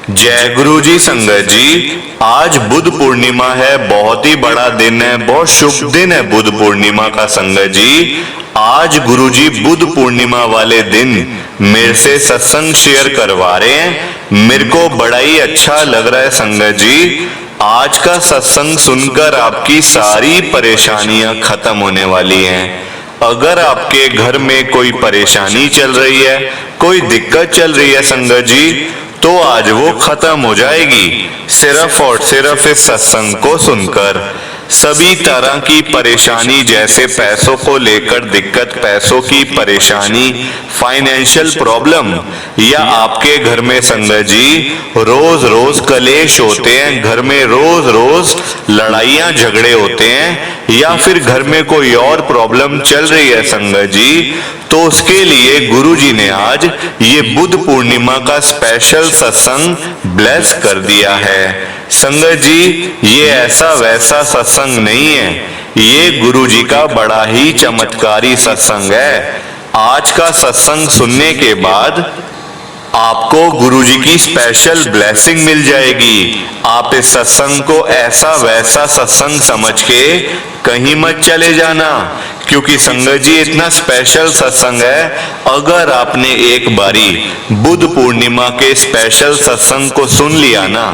जय गुरु जी। संगत जी, आज बुद्ध पूर्णिमा है, बहुत ही बड़ा दिन है, बहुत शुभ दिन है बुद्ध पूर्णिमा का। संगत जी, आज गुरु जी बुद्ध पूर्णिमा वाले दिन मेरे से सत्संग शेयर करवा रहे हैं। मेरे को बड़ा ही अच्छा लग रहा है। संगत जी, आज का सत्संग सुनकर आपकी सारी परेशानियां खत्म होने वाली हैं। अगर आपके घर में कोई परेशानी चल रही है, कोई दिक्कत चल रही है संगत जी, तो आज वो खत्म हो जाएगी सिर्फ और सिर्फ इस सत्संग को सुनकर। सभी तरह की परेशानी, जैसे पैसों को लेकर दिक्कत, पैसों की परेशानी, फाइनेंशियल प्रॉब्लम, या आपके घर में संगत जी रोज रोज कलेश होते हैं, घर में रोज रोज लड़ाइयां झगड़े होते हैं, या फिर घर में कोई और प्रॉब्लम चल रही है संगत जी, तो उसके लिए गुरु जी ने आज ये बुद्ध पूर्णिमा का स्पेशल सत्संग ब्लेस कर दिया है। संगत जी, ये ऐसा वैसा सत्संग नहीं है, ये गुरु जी का बड़ा ही चमत्कारी सत्संग है। आज का सत्संग सुनने के बाद आपको गुरु जी की स्पेशल ब्लेसिंग मिल जाएगी। आप इस सत्संग को ऐसा वैसा सत्संग समझ के कहीं मत चले जाना, क्योंकि संगत जी इतना स्पेशल सत्संग है। अगर आपने एक बारी बुद्ध पूर्णिमा के स्पेशल सत्संग को सुन लिया ना,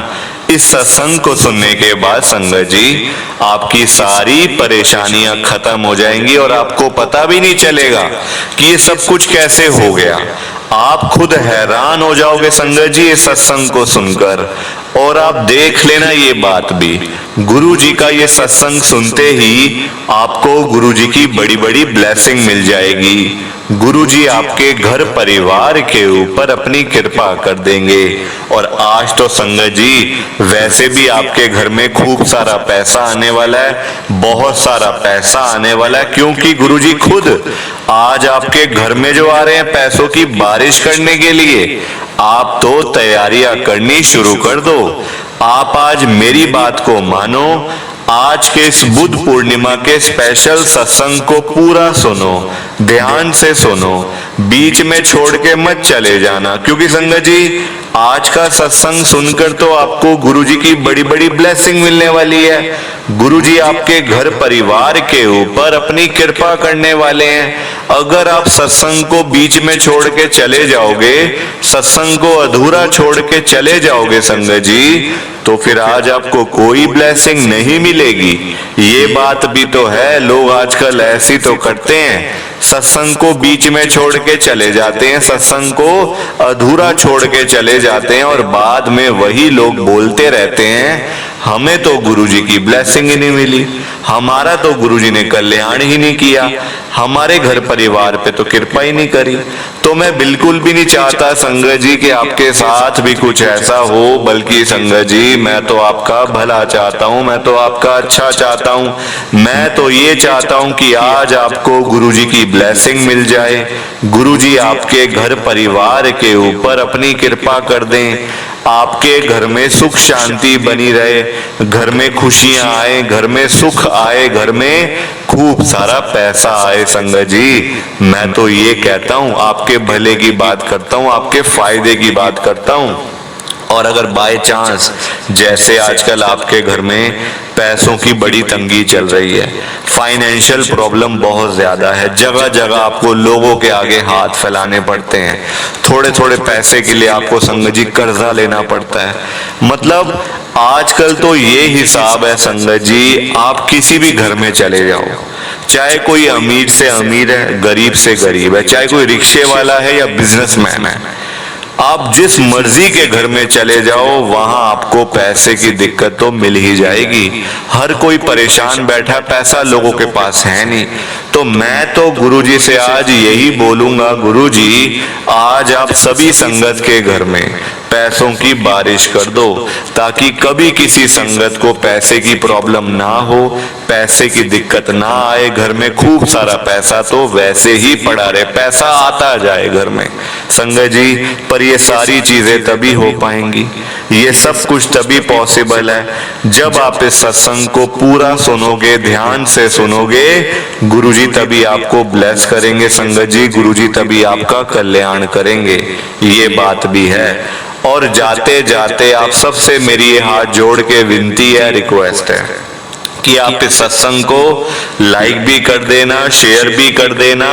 इस सत्संग को सुनने के बाद संगत जी आपकी सारी परेशानियां खत्म हो जाएंगी और आपको पता भी नहीं चलेगा कि ये सब कुछ कैसे हो गया। आप खुद हैरान हो जाओगे संगत जी इस सत्संग को सुनकर। और आप देख लेना ये बात भी, गुरु जी का ये सत्संग सुनते ही आपको गुरु जी की बड़ी बड़ी ब्लेसिंग मिल जाएगी। गुरु जी आपके घर परिवार के ऊपर अपनी कृपा कर देंगे। और आज तो संगत जी वैसे भी आपके घर में खूब सारा पैसा आने वाला है, बहुत सारा पैसा आने वाला है, क्योंकि गुरु जी खुद आज आपके घर में जो आ रहे हैं पैसों की बारिश करने के लिए। आप तो तैयारियां करनी शुरू कर दो। आप आज मेरी बात को मानो, आज के इस बुद्ध पूर्णिमा के स्पेशल सत्संग को पूरा सुनो, ध्यान से सुनो, बीच में छोड़ के मत चले जाना, क्योंकि संगत जी आज का सत्संग सुनकर तो आपको गुरु जी की बड़ी बड़ी ब्लेसिंग मिलने वाली है। गुरु जी आपके घर परिवार के ऊपर अपनी कृपा करने वाले हैं। अगर आप सत्संग को बीच में छोड़ के चले जाओगे, सत्संग को अधूरा छोड़ के चले जाओगे संगत जी, तो फिर आज आपको कोई ब्लेसिंग नहीं मिलेगी। ये बात भी तो है, लोग आजकल ऐसी तो करते हैं, सत्संग को बीच में छोड़ के चले जाते हैं, सत्संग को अधूरा छोड़ के चले जाते हैं, और बाद में वही लोग बोलते रहते हैं हमें तो गुरु जी की ब्लेसिंग ही नहीं मिली, हमारा तो गुरु जी ने कल्याण ही नहीं किया, हमारे घर परिवार पे तो कृपा ही नहीं करी। तो मैं बिल्कुल भी नहीं चाहता संगत जी कि आपके साथ भी कुछ ऐसा हो, बल्कि संगत जी मैं तो आपका भला चाहता हूँ, मैं तो आपका अच्छा चाहता हूँ। मैं तो ये चाहता हूँ कि आज आपको गुरु जी की ब्लेसिंग मिल जाए, गुरु जी आपके घर परिवार के ऊपर अपनी कृपा कर दें, आपके घर में सुख शांति बनी रहे, घर में खुशियां आए, घर में सुख आए, घर में खूब सारा पैसा आए। संगत जी मैं तो ये कहता हूँ, आपके भले की बात करता हूँ, आपके फायदे की बात करता हूँ। और अगर बाय चांस जैसे आजकल आपके घर में पैसों की बड़ी तंगी चल रही है, फाइनेंशियल प्रॉब्लम बहुत ज्यादा है, जगह जगह आपको लोगों के आगे हाथ फैलाने पड़ते हैं, थोड़े थोड़े पैसे के लिए आपको संगत जी कर्जा लेना पड़ता है। मतलब आजकल तो ये हिसाब है संगत जी, आप किसी भी घर में चले जाओ, चाहे कोई अमीर से अमीर है, गरीब से गरीब है, चाहे कोई रिक्शे वाला है या बिजनेसमैन है, आप जिस मर्जी के घर में चले जाओ वहां आपको पैसे की दिक्कत तो मिल ही जाएगी। हर कोई परेशान बैठा, पैसा लोगों के पास है नहीं। तो मैं तो गुरुजी से आज यही बोलूंगा, गुरुजी आज आप सभी संगत के घर में पैसों की बारिश कर दो, ताकि कभी किसी संगत को पैसे की प्रॉब्लम ना हो, पैसे की दिक्कत ना आए। घर में खूब सारा पैसा तो वैसे ही पड़ा रहे, पैसा आता जाए घर में संगत जी। पर ये सारी चीजें तभी हो पाएंगी, ये सब कुछ तभी पॉसिबल है जब आप इस सत्संग को पूरा सुनोगे, ध्यान से सुनोगे। गुरुजी तभी आपको ब्लेस करेंगे संगत जी, गुरुजी तभी आपका कल्याण करेंगे, ये बात भी है। और जाते जाते आप सबसे मेरी ये हाथ जोड़ के विनती है, रिक्वेस्ट है कि आप इस सत्संग को लाइक भी कर देना, शेयर भी कर देना।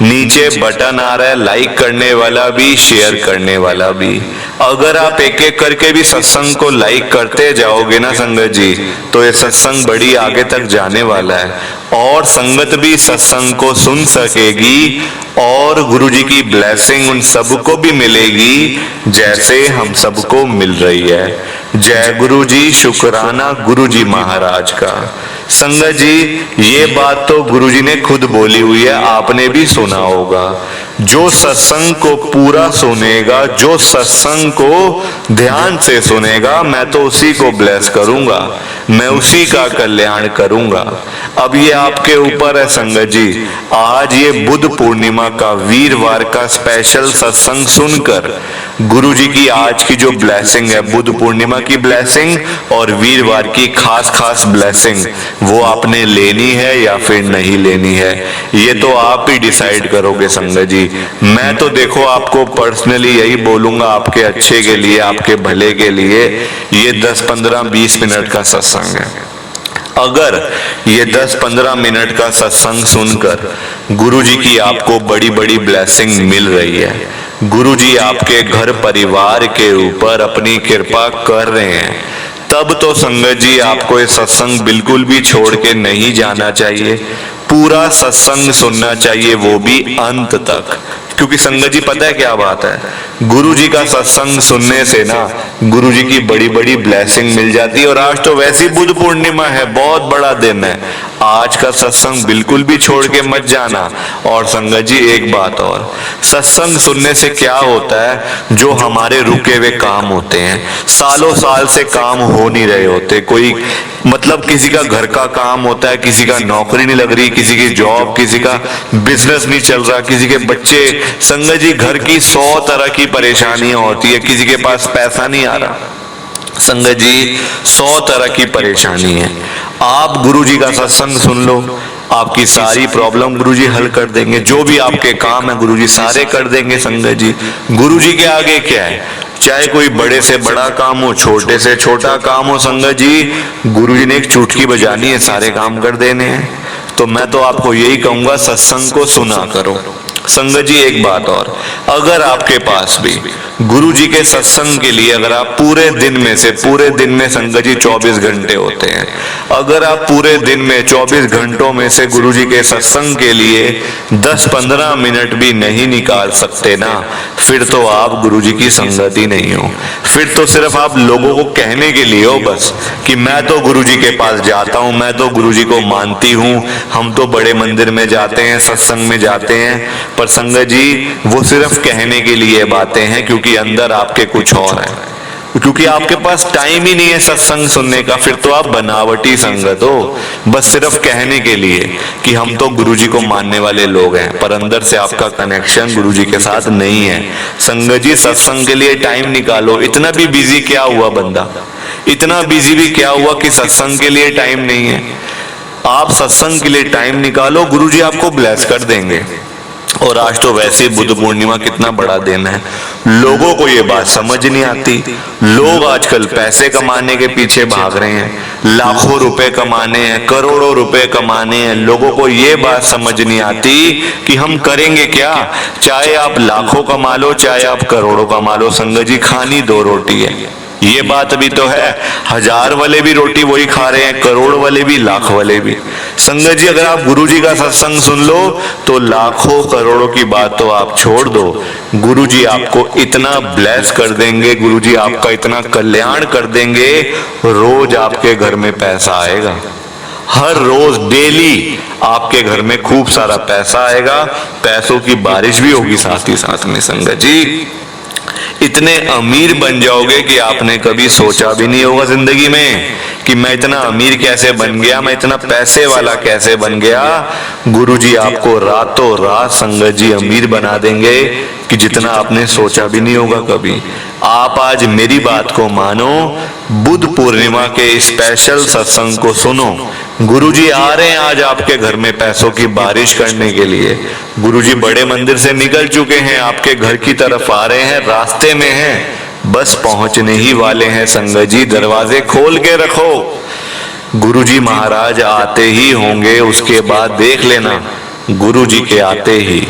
नीचे बटन आ रहा है लाइक करने वाला भी, शेयर करने वाला भी। अगर आप एक एक करके भी सत्संग को लाइक करते जाओगे ना संगत जी, तो ये सत्संग बड़ी आगे तक जाने वाला है और संगत भी सत्संग को सुन सकेगी और गुरु जी की ब्लेसिंग उन सबको भी मिलेगी जैसे हम सबको मिल रही है। जय गुरु जी, शुक्राना गुरु जी महाराज का। संगत जी, ये बात तो गुरु जी ने खुद बोली हुई है, आपने भी सुना होगा। जो सत्संग को पूरा सुनेगा, जो सत्संग को ध्यान से सुनेगा, मैं तो उसी को ब्लेस करूंगा, मैं उसी का कल्याण करूंगा। अब ये आपके ऊपर है संगत जी। आज ये बुद्ध पूर्णिमा का वीरवार का स्पेशल सत्संग सुनकर गुरु जी की आज की जो ब्लेसिंग है, बुद्ध पूर्णिमा की ब्लेसिंग और वीरवार की खास खास ब्लेसिंग, वो आपने लेनी है या फिर नहीं लेनी है, ये तो आप ही डिसाइड करोगे संगत जी। मैं तो देखो आपको पर्सनली यही बोलूंगा, आपके अच्छे के लिए, आपके भले के लिए। ये 10, 15, 20 मिनट का सत्संग है। अगर ये 10-15 मिनट का सत्संग सुनकर गुरु जी की आपको बड़ी बड़ी ब्लेसिंग मिल रही है, गुरु जी आपके घर परिवार के ऊपर अपनी कृपा कर रहे हैं, तब तो संगत जी आपको ये सत्संग बिल्कुल भी छोड़ के नहीं जाना चाहिए। पूरा सत्संग सुनना चाहिए, वो भी अंत तक। क्योंकि संगत जी पता है क्या बात है, गुरु जी का सत्संग सुनने से ना गुरु जी की बड़ी बड़ी ब्लेसिंग मिल जाती है। और आज तो वैसी बुद्ध पूर्णिमा है, बहुत बड़ा दिन है। आज का सत्संग बिल्कुल भी छोड़ के मत जाना। और संगत जी एक बात और, सत्संग सुनने से क्या होता है, जो हमारे रुके हुए काम होते हैं, सालों साल से काम हो नहीं रहे होते, कोई मतलब किसी का घर का काम होता है, किसी का नौकरी नहीं लग रही, किसी की जॉब, किसी का बिजनेस नहीं चल रहा, किसी के बच्चे, संगत जी घर की 100 तरह की परेशानियां होती है, किसी के पास पैसा नहीं आ रहा, संगत जी 100 तरह की परेशानी है। आप गुरु जी का सत्संग सुन लो, आपकी सारी प्रॉब्लम गुरु जी हल कर देंगे। जो भी आपके काम है गुरु जी सारे कर देंगे। संगत जी गुरु जी के आगे क्या है, चाहे कोई बड़े से बड़ा काम हो, छोटे से छोटा काम हो, संगत जी गुरु जी ने एक चुटकी बजानी है, सारे काम कर देने हैं। तो मैं तो आपको यही कहूंगा, सत्संग को सुना करो। संगत जी एक बात और, अगर आपके पास भी गुरु जी के सत्संग के लिए, अगर आप पूरे दिन में संगत जी 24 घंटे होते हैं, अगर आप पूरे दिन में 24 घंटों में से गुरु जी के सत्संग के लिए 10-15 मिनट भी नहीं निकाल सकते ना, फिर तो आप गुरु जी की संगत ही नहीं हो। फिर तो सिर्फ आप लोगों को कहने के लिए हो बस कि मैं तो गुरु जी के पास जाता हूँ, मैं तो गुरु जी को मानती हूँ, हम तो बड़े मंदिर में जाते हैं, सत्संग में जाते हैं। पर संगत जी वो सिर्फ कहने के लिए बातें हैं, क्योंकि अंदर आपके कुछ और है। क्योंकि आपके पास टाइम ही नहीं है सत्संग सुनने का, फिर तो आप बनावटी संगत हो, बस सिर्फ कहने के लिए कि हम तो गुरु जी को मानने वाले लोग हैं, पर अंदर से आपका कनेक्शन गुरु जी के साथ नहीं है। संगत जी सत्संग के लिए टाइम निकालो। इतना भी बिजी क्या हुआ बंदा, इतना बिजी भी क्या हुआ कि सत्संग के लिए टाइम नहीं है। आप सत्संग के लिए टाइम निकालो, गुरु जी आपको ब्लेस कर देंगे। और आज तो वैसे बुद्ध पूर्णिमा कितना बड़ा दिन है, लोगों को ये बात समझ नहीं आती। लोग आजकल पैसे कमाने के पीछे भाग रहे हैं, लाखों रुपए कमाने हैं, करोड़ों रुपए कमाने हैं। लोगों को ये बात समझ नहीं आती कि हम करेंगे क्या। चाहे आप लाखों कमा लो, चाहे आप करोड़ों कमा लो, संगत जी खानी 2 रोटी है, ये बात भी तो है। 1000 वाले भी रोटी वही खा रहे हैं, करोड़ वाले भी, लाख वाले भी। संगत जी अगर आप गुरु जी का सत्संग सुन लो तो लाखों करोड़ों की बात तो आप छोड़ दो, गुरु जी आपको इतना ब्लेस कर देंगे, गुरु जी आपका इतना कल्याण कर देंगे, रोज आपके घर में पैसा आएगा। हर रोज डेली आपके घर में खूब सारा पैसा आएगा, पैसों की बारिश भी होगी साथ ही साथ में। संगत जी इतने अमीर बन जाओगे कि आपने कभी सोचा भी नहीं होगा जिंदगी में कि मैं इतना अमीर कैसे बन गया, मैं इतना पैसे वाला कैसे बन गया। गुरुजी आपको रातों रात संगत जी अमीर बना देंगे कि जितना आपने सोचा भी नहीं होगा कभी। आप आज मेरी बात को मानो, बुद्ध पूर्णिमा के स्पेशल सत्संग को सुनो। गुरुजी आ रहे हैं आज आपके घर में पैसों की बारिश करने के लिए। गुरुजी बड़े मंदिर से निकल चुके हैं, आपके घर की तरफ आ रहे हैं, रास्ते में हैं। बस पहुंचने ही वाले हैं संगत जी, दरवाजे खोल के रखो। गुरुजी महाराज आते ही होंगे, उसके बाद देख लेना। गुरुजी के आते ही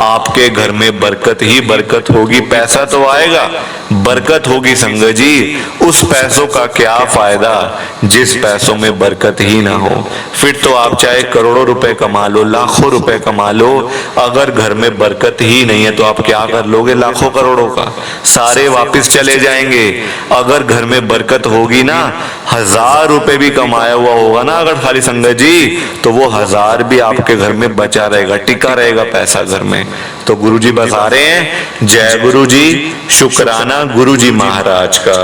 आपके घर में बरकत ही बरकत होगी। पैसा तो आएगा, बरकत होगी संगत जी। उस पैसों का क्या फायदा जिस पैसों में बरकत ही ना हो। फिर तो आप चाहे करोड़ों रुपए कमा लो, लाखों रुपए कमा लो, अगर घर में बरकत ही नहीं है तो आप क्या कर लोगे? लाखों करोड़ों का सारे वापस चले जाएंगे। अगर घर में बरकत होगी ना, 1000 रुपए भी कमाया हुआ होगा ना अगर खाली संगत जी, तो वो 1000 भी आपके घर में बचा रहेगा, टिका रहेगा पैसा घर में। तो गुरुजी बस आ रहे हैं। जय गुरुजी, शुक्राना गुरुजी महाराज का।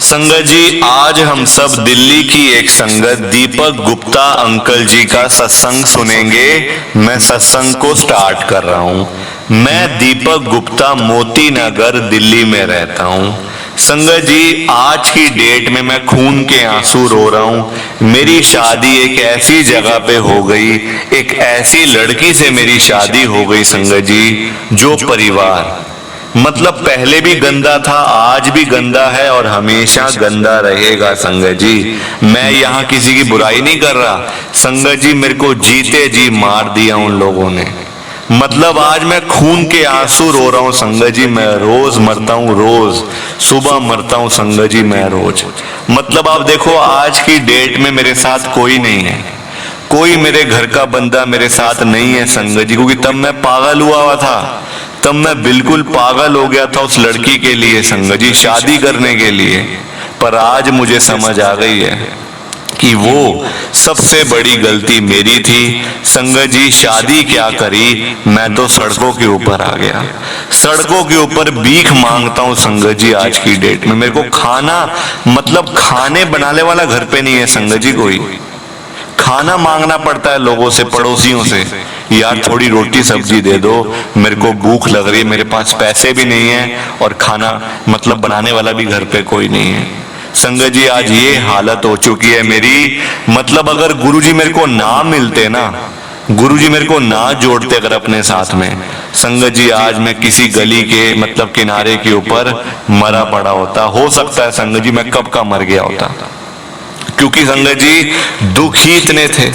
संगत जी, आज हम सब दिल्ली की एक संगत दीपक गुप्ता अंकल जी का सत्संग सुनेंगे। मैं सत्संग को स्टार्ट कर रहा हूं। मैं दीपक गुप्ता मोती नगर दिल्ली में रहता हूं। संगत जी, आज की डेट में मैं खून के आंसू रो रहा हूं। मेरी शादी एक ऐसी जगह पे हो गई, एक ऐसी लड़की से मेरी शादी हो गई संगत जी, जो परिवार मतलब पहले भी गंदा था, आज भी गंदा है और हमेशा गंदा रहेगा संगत जी। मैं यहाँ किसी की बुराई नहीं कर रहा संगत जी, मेरे को जीते जी मार दिया उन लोगों ने। मतलब आज मैं खून के आंसू रो रहा हूं संगत जी। मैं रोज मरता हूं, रोज सुबह मरता हूं संगत जी, मैं रोज। मतलब आप देखो, आज की डेट में मेरे साथ कोई नहीं है, कोई मेरे घर का बंदा मेरे साथ नहीं है संगत जी, क्योंकि तब मैं पागल हुआ था, तब मैं बिल्कुल पागल हो गया था उस लड़की के लिए संगत जी, शादी करने के लिए। पर आज मुझे समझ आ गई है कि वो सबसे बड़ी गलती मेरी थी संगत जी। शादी क्या करी, मैं तो सड़कों के ऊपर आ गया, सड़कों के ऊपर भीख मांगता हूँ संगत जी। आज की डेट में मेरे को खाना मतलब खाने बनाने वाला घर पे नहीं है संगत जी, कोई खाना मांगना पड़ता है लोगों से, पड़ोसियों से, यार थोड़ी रोटी सब्जी दे दो, मेरे को भूख लग रही है, मेरे पास पैसे भी नहीं है और खाना मतलब बनाने वाला भी घर पे कोई नहीं है संगत जी। आज ये हालत हो चुकी है मेरी। मतलब अगर गुरुजी मेरे को ना मिलते ना, गुरुजी मेरे को ना जोड़ते अगर अपने साथ में संगत जी, आज मैं किसी गली के मतलब किनारे के ऊपर मरा पड़ा होता। हो सकता है संगत जी मैं कब का मर गया होता, क्योंकि संगत जी दुख ही इतने थे,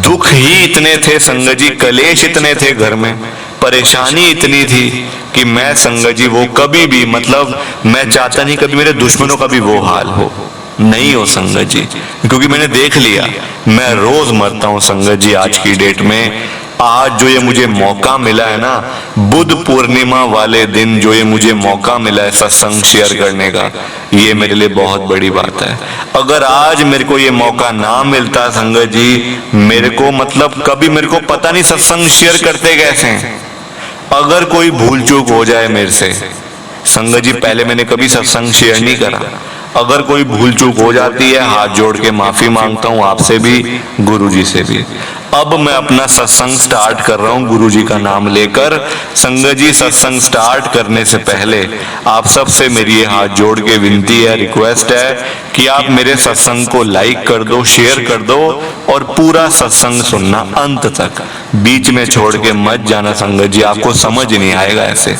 दुख ही इतने थे संगत जी, कलेश इतने थे घर में, परेशानी इतनी थी कि मैं संगत जी वो कभी भी मतलब मैं चाहता नहीं कभी मेरे दुश्मनों का भी वो हाल हो, नहीं हो संगत जी, क्योंकि मैंने देख लिया मैं रोज मरता हूं संगत जी। आज की डेट में आज जो ये मुझे मौका मिला है ना, बुद्ध पूर्णिमा वाले दिन जो ये मुझे मौका मिला है सत्संग शेयर करने का, ये मेरे लिए बहुत बड़ी बात है। अगर आज मेरे को ये मौका ना मिलता संगत जी, मेरे को मतलब कभी मेरे को पता नहीं सत्संग शेयर करते कैसे हैं। अगर कोई भूल चूक हो जाए मेरे से संगत जी, पहले मैंने कभी सत्संग शेयर नहीं करा, अगर कोई भूल चूक हो जाती है हाथ जोड़ के माफी मांगता हूँ आपसे भी, गुरुजी से भी। अब मैं अपना सत्संग स्टार्ट कर रहा हूँ गुरुजी का नाम लेकर। संगत जी, सत्संग स्टार्ट करने से पहले आप सबसे मेरी ये हाथ जोड़ के विनती है, रिक्वेस्ट है कि आप मेरे सत्संग को लाइक कर दो, शेयर कर दो और पूरा सत्संग सुनना अंत तक, बीच में छोड़ के मत जाना संगत जी, आपको समझ नहीं आएगा ऐसे।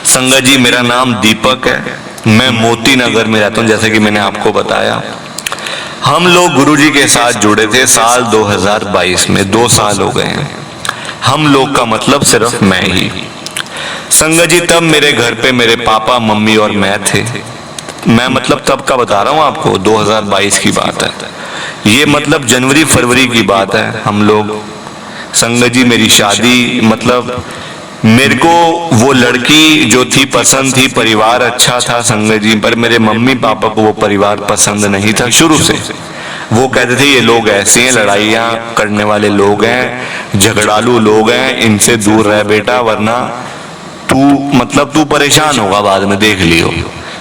संगत जी, मेरा नाम दीपक है, मैं मोती नगर में रहता हूँ, जैसे कि मैंने आपको बताया। हम लोग गुरुजी के साथ जुड़े थे साल 2022 में, 2 साल हो गए हैं। हम लोग का मतलब सिर्फ मैं ही संगत जी। तब मेरे घर पे मेरे पापा मम्मी और मैं थे। मैं मतलब तब का बता रहा हूँ आपको, 2022 की बात है ये, मतलब जनवरी फरवरी की बात है। हम लोग संगत जी, मेरी शादी मतलब मेरे को वो लड़की जो थी पसंद थी, परिवार अच्छा था संगत जी, पर मेरे मम्मी पापा को वो परिवार पसंद नहीं था शुरू से। वो कहते थे ये लोग ऐसे हैं, लड़ाइयाँ करने वाले लोग हैं, झगड़ालू लोग हैं, इनसे दूर रह बेटा, वरना तू मतलब तू परेशान होगा बाद में, देख लियो।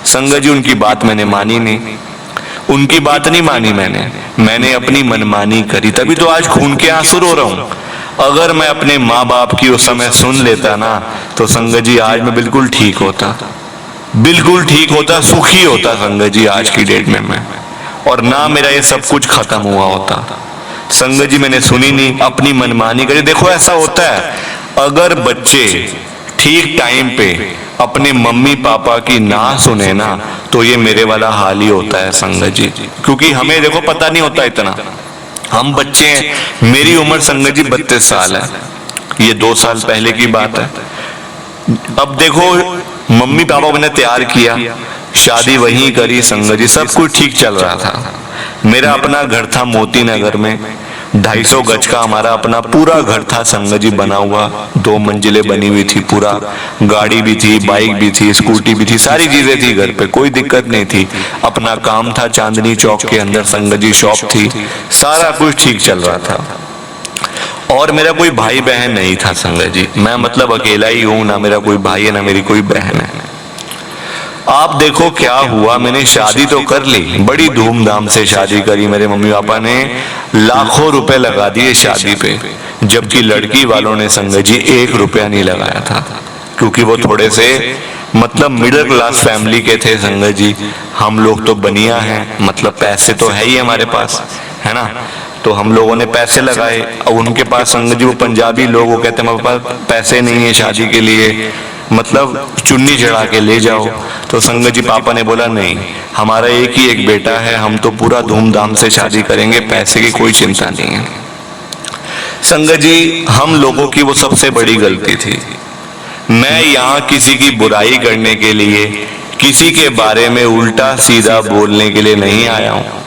संगत जी, उनकी बात मैंने मानी नहीं, उनकी बात नहीं मानी मैंने अपनी मनमानी करी, तभी तो आज खून के आंसू रो रहा हूँ। अगर मैं अपने माँ बाप की उस समय सुन लेता ना, तो संगत जी आज मैं बिल्कुल ठीक होता, बिल्कुल ठीक होता, सुखी होता संगत जी आज की डेट में मैं, और ना मेरा ये सब कुछ खत्म हुआ होता। संगत जी, मैंने सुनी नहीं, अपनी मनमानी करी। देखो ऐसा होता है, अगर बच्चे ठीक टाइम पे अपने मम्मी पापा की ना सुने ना, तो ये मेरे वाला हाल ही होता है संगत जी। क्योंकि हमें देखो पता नहीं होता इतना, हम बच्चे हैं। मेरी उम्र संगत जी 32 साल है, ये 2 साल पहले की बात है। अब देखो मम्मी पापा ने तैयार किया, शादी वहीं करी संगत जी, सब कुछ ठीक चल रहा था। मेरा अपना घर था मोती नगर में, 250 गज का हमारा अपना पूरा घर था संगत जी, बना हुआ 2 मंजिलें बनी हुई थी, पूरा गाड़ी भी थी, बाइक भी थी, स्कूटी भी थी, सारी चीजें थी घर पे, कोई दिक्कत नहीं थी। अपना काम था चांदनी चौक के अंदर संगत जी, शॉप थी, सारा कुछ ठीक चल रहा था। और मेरा कोई भाई बहन नहीं था संगत जी, मैं मतलब अकेला ही हूं, ना मेरा कोई भाई है ना मेरी कोई बहन है। आप देखो क्या हुआ, मैंने शादी तो कर ली, बड़ी धूमधाम से शादी करी, मेरे मम्मी पापा ने लाखों रुपए लगा दिए शादी पे, जबकि लड़की वालों ने संगत जी 1 रुपया नहीं लगाया था, क्योंकि वो थोड़े से मतलब मिडिल क्लास फैमिली के थे संगत जी। हम लोग तो बनिया हैं, मतलब पैसे तो है ही हमारे पास, है ना, तो हम लोगों ने पैसे लगाए। और उनके पास संगत जी वो पंजाबी लोग, वो कहते हैं हमारे पास पैसे नहीं है शादी के लिए, मतलब चुन्नी चढ़ा के ले जाओ। तो संगत जी पापा ने बोला नहीं, हमारा एक ही एक बेटा है, हम तो पूरा धूमधाम से शादी करेंगे, पैसे की कोई चिंता नहीं है। संगत जी हम लोगों की वो सबसे बड़ी गलती थी। मैं यहाँ किसी की बुराई करने के लिए, किसी के बारे में उल्टा सीधा बोलने के लिए नहीं आया हूँ,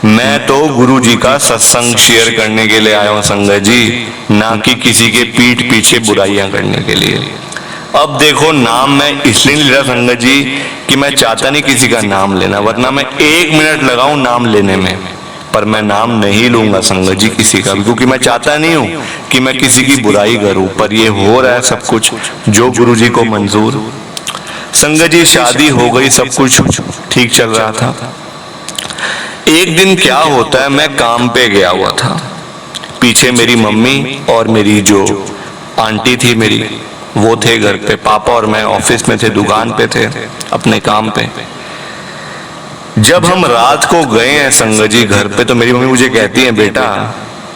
मैं तो गुरु जी का सत्संग शेयर करने के लिए आया हूँ संगत जी, ना कि किसी के पीठ पीछे बुराइयां करने के लिए। अब देखो नाम मैं इसलिए नहीं ले रहा संगत जी कि मैं चाहता नहीं किसी का नाम लेना, वरना मैं 1 मिनट लगाऊं नाम लेने में, पर मैं नाम नहीं लूंगा संगत जी किसी का भी, क्योंकि मैं चाहता नहीं हूं कि मैं किसी की बुराई करूं। पर ये हो रहा है सब कुछ जो गुरु जी को मंजूर। संगत जी शादी हो गई, सब कुछ ठीक चल रहा था। एक दिन क्या होता है, मैं काम पे गया हुआ था, पीछे मेरी मम्मी और मेरी जो आंटी थी मेरी, वो थे घर पे, पापा और मैं ऑफिस में थे, दुकान पे थे अपने काम पे। जब हम रात को गए हैं संगत जी घर पे, तो मेरी मम्मी मुझे कहती है, बेटा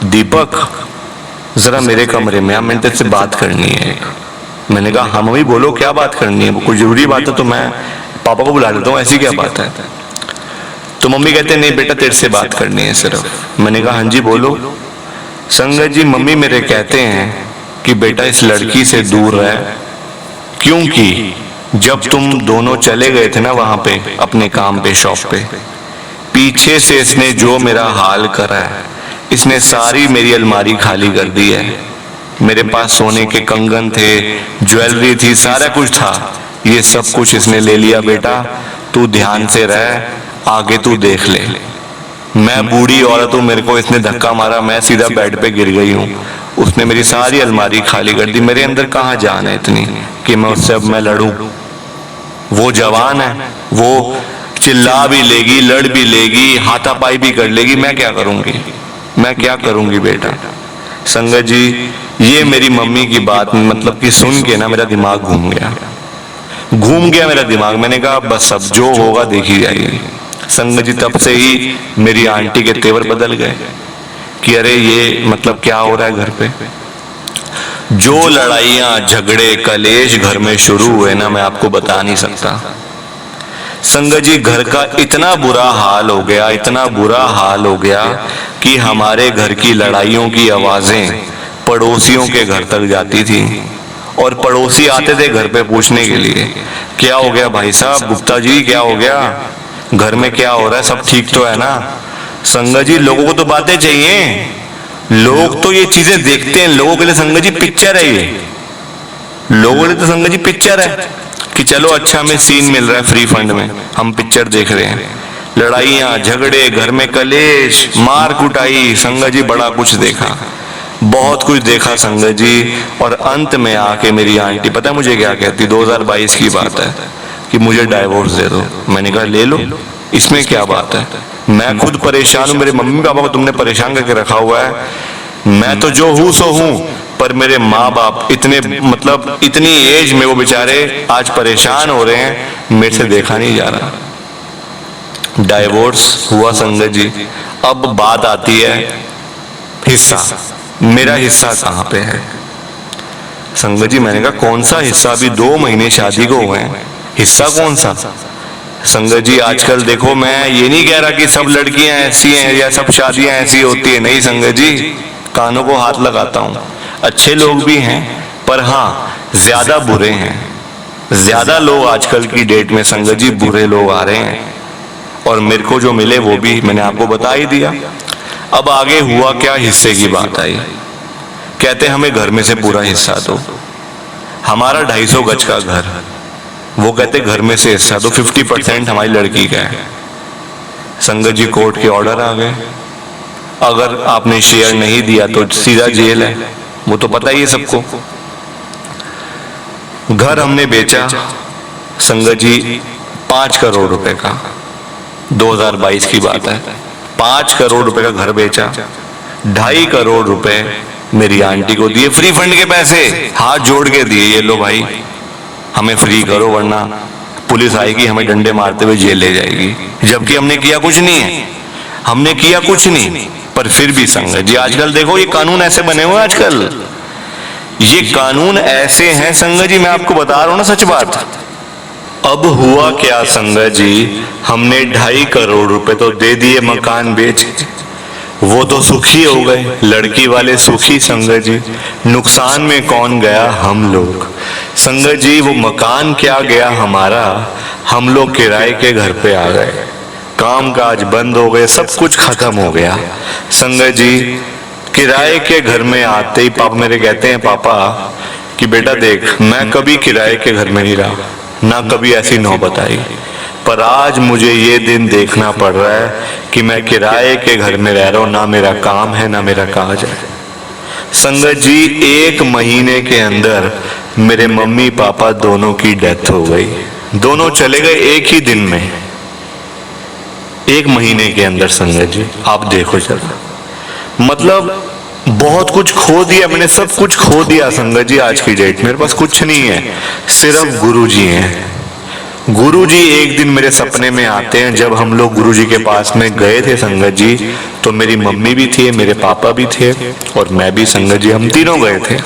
दीपक जरा मेरे कमरे में आ, मैंने तेरे से बात करनी है। मैंने कहा हाँ मम्मी बोलो, क्या बात करनी है, कोई जरूरी बात है तो मैं पापा को बुला लेता हूँ, ऐसी क्या बात है। तो मम्मी कहते नहीं बेटा तेरे से बात करनी है सिर्फ। मैंने कहा हाँ जी बोलो। संगत जी मम्मी मेरे कहते हैं कि बेटा इस लड़की से दूर रह, क्योंकि जब तुम दोनों चले गए थे ना वहां पे अपने काम पे, शॉप पे, पीछे से इसने जो मेरा हाल करा है, इसने सारी मेरी अलमारी खाली कर दी है। मेरे पास सोने के कंगन थे, ज्वेलरी थी, सारा कुछ था, ये सब कुछ इसने ले लिया। बेटा तू ध्यान से रह, आगे तू देख ले। मैं बूढ़ी औरत हूँ, मेरे को इसने धक्का मारा, मैं सीधा बेड पे गिर गई हूँ, उसने मेरी सारी अलमारी खाली कर दी। मेरे अंदर कहाँ जान है इतनी कि मैं उससे अब मैं लड़ूं। वो जवान है, वो चिल्ला भी लेगी, लड़ भी लेगी, हाथापाई भी कर लेगी, मैं क्या करूंगी, मैं क्या करूंगी बेटा। संगत जी ये मेरी मम्मी की बात मतलब कि सुन के ना मेरा दिमाग घूम गया मेरा दिमाग। मैंने कहा बस अब जो होगा देखी जाएगी। संगत जी तब से ही मेरी आंटी के तेवर बदल गए कि अरे ये मतलब क्या हो रहा है घर पे। जो लड़ाइयां झगड़े कलेश घर में शुरू हुए ना, मैं आपको बता नहीं सकता। संगत जी घर का इतना बुरा हाल हो गया, इतना बुरा हाल हो गया कि हमारे घर की लड़ाइयों की आवाजें पड़ोसियों के घर तक जाती थी, और पड़ोसी आते थे घर पे पूछने के लिए क्या हो गया भाई साहब, गुप्ता जी क्या हो गया, घर में क्या हो रहा है, सब ठीक तो है ना। संगत जी लोगों को तो बातें चाहिए, लोग तो ये चीजें देखते हैं, लोगों के लिए संगत जी पिक्चर है, ये लोगों के लिए तो संगत जी पिक्चर है कि चलो अच्छा हमें सीन मिल रहा है फ्री फंड में, हम पिक्चर देख रहे हैं। लड़ाइयां झगड़े घर में कलेश मार कुटाई, संगत जी बड़ा कुछ देखा, बहुत कुछ देखा संगत जी। और अंत में आके मेरी आंटी पता है मुझे क्या कहती, 2022 की बात है, कि मुझे डाइवोर्स दे दो। मैंने कहा ले लो, इसमें क्या बात है, मैं खुद परेशान हूं, मेरे मम्मी पापा को तुमने परेशान करके रखा हुआ है, मैं तो जो हूं सो हूं, पर मेरे माँ बाप इतने मतलब इतनी एज में वो बेचारे आज परेशान हो रहे हैं, मेरे से देखा नहीं जा रहा। डाइवोर्स हुआ संगत जी। अब बात आती है हिस्सा, मेरा हिस्सा कहाँ पे है। संगत जी मैंने कहा कौन सा हिस्सा, अभी 2 महीने शादी को हुए हैं, हिस्सा कौन सा? संगत जी आजकल देखो, मैं ये नहीं कह रहा कि सब लड़कियां ऐसी हैं या सब शादियां ऐसी होती है, नहीं संगत जी, कानों को हाथ लगाता हूं, अच्छे लोग भी हैं, पर हाँ ज्यादा बुरे हैं। ज्यादा लोग आजकल की डेट में संगत जी बुरे लोग आ रहे हैं, और मेरे को जो मिले वो भी मैंने आपको बता ही दिया। अब आगे हुआ क्या, हिस्से की बात आई। कहते हमें घर में से पूरा हिस्सा दो। हमारा 250 गज का घर, वो कहते घर में से हिस्सा दो, 50% हमारी लड़की का है। संगत जी कोर्ट के ऑर्डर आ गए, अगर आपने शेयर नहीं दिया तो सीधा जेल है, वो तो पता ही है सबको। घर हमने बेचा संगत जी 5 करोड़ रुपए का, 2022 की बात है, 5 करोड़ रुपए का घर बेचा। 2.5 करोड़ रुपए मेरी आंटी को दिए, फ्री फंड के पैसे, हाथ जोड़ के दिए, ये लो भाई हमें फ्री करो वरना पुलिस आएगी हमें डंडे मारते हुए जेल ले जाएगी। जबकि हमने किया कुछ नहीं है, हमने किया कुछ नहीं, पर फिर भी संगत जी आजकल देखो ये कानून ऐसे बने हुए, आजकल ये कानून ऐसे हैं संगत जी, मैं आपको बता रहा हूं ना सच बात। अब हुआ क्या संगत जी, हमने 2.5 करोड़ रुपए तो दे दिए मकान बेच, वो तो सुखी हो गए, लड़की वाले सुखी संगत जी। नुकसान में कौन गया, हम लोग संगत जी। वो मकान क्या गया हमारा, हम लोग किराए के घर पे आ गए, काम काज बंद हो गए, सब कुछ खत्म हो गया संगत जी। किराए के घर में आते ही पापा मेरे कहते हैं, पापा कि बेटा देख मैं कभी किराए के घर में नहीं रहा, ना कभी ऐसी नौबत आई, पर आज मुझे ये दिन देखना पड़ रहा है कि मैं किराए के घर में रह रहा हूं, ना मेरा काम है ना मेरा काज है। संगत जी 1 महीने के अंदर मेरे मम्मी पापा दोनों की डेथ हो गई, दोनों चले गए एक ही दिन में, 1 महीने के अंदर संगत जी। आप देखो चलो, मतलब बहुत कुछ खो दिया मैंने, सब कुछ खो दिया संगत जी। आज की डेट मेरे पास कुछ नहीं है, सिर्फ गुरुजी हैं। गुरुजी एक दिन मेरे सपने में आते हैं, जब हम लोग गुरुजी के पास में गए थे संगत जी, तो मेरी मम्मी भी थी, मेरे पापा भी थे और मैं भी संगत जी, हम तीनों गए थे।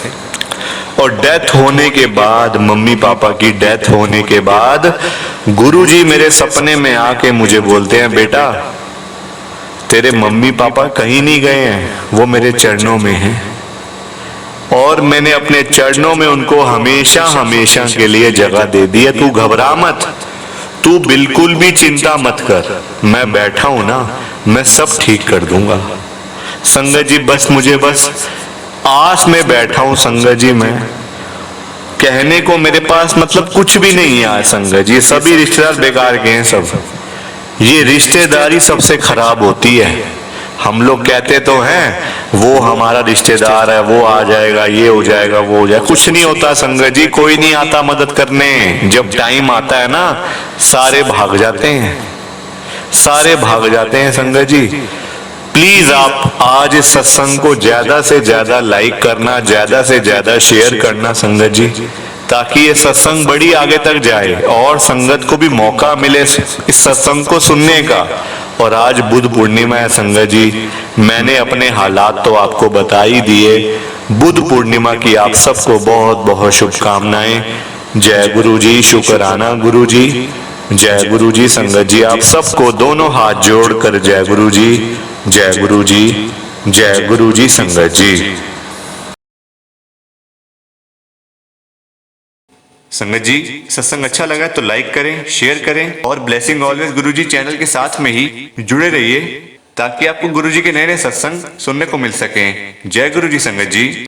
और डेथ होने के बाद, मम्मी पापा की डेथ होने के बाद गुरुजी मेरे सपने में आके मुझे बोलते हैं, बेटा तेरे मम्मी पापा कहीं नहीं गए हैं, वो मेरे चरणों में हैं, और मैंने अपने चरणों में उनको हमेशा हमेशा के लिए जगह दे दी है। तू घबरा मत, तू बिल्कुल भी चिंता मत कर, मैं बैठा हूं ना, मैं सब ठीक कर दूंगा संगत जी। बस मुझे बस आस में बैठा हूं संगत जी, मैं कहने को मेरे पास मतलब कुछ भी नहीं है आज संगत जी। सभी रिश्तेदार बेकार के हैं सब, ये रिश्तेदारी सबसे खराब होती है। हम लोग कहते तो हैं वो हमारा रिश्तेदार है, वो आ जाएगा, ये हो जाएगा, वो हो जाएगा, कुछ नहीं होता संगत जी, कोई नहीं आता मदद करने। जब टाइम आता है ना, सारे भाग जाते हैं, सारे भाग जाते हैं संगत जी। प्लीज आप आज इस सत्संग को ज्यादा से ज्यादा लाइक करना, ज्यादा से ज्यादा शेयर करना संगत जी, ताकि ये सत्संग बड़ी आगे तक जाए और संगत को भी मौका मिले इस सत्संग को सुनने का। और आज बुद्ध पूर्णिमा है संगत जी, मैंने अपने हालात तो आपको बता ही दिए। बुद्ध पूर्णिमा की आप सबको बहुत बहुत शुभकामनाएं। जय गुरु जी, शुक्राना गुरु जी, जय गुरु जी संगत जी। आप सबको दोनों हाथ जोड़कर जय गुरु जी, जय गुरु जी, जय गुरु जी संगत जी। संगत जी सत्संग अच्छा लगा तो लाइक करें, शेयर करें और ब्लेसिंग ऑलवेज गुरुजी चैनल के साथ में ही जुड़े रहिए, ताकि आपको गुरुजी के नए नए सत्संग सुनने को मिल सकें। जय गुरुजी संगत जी।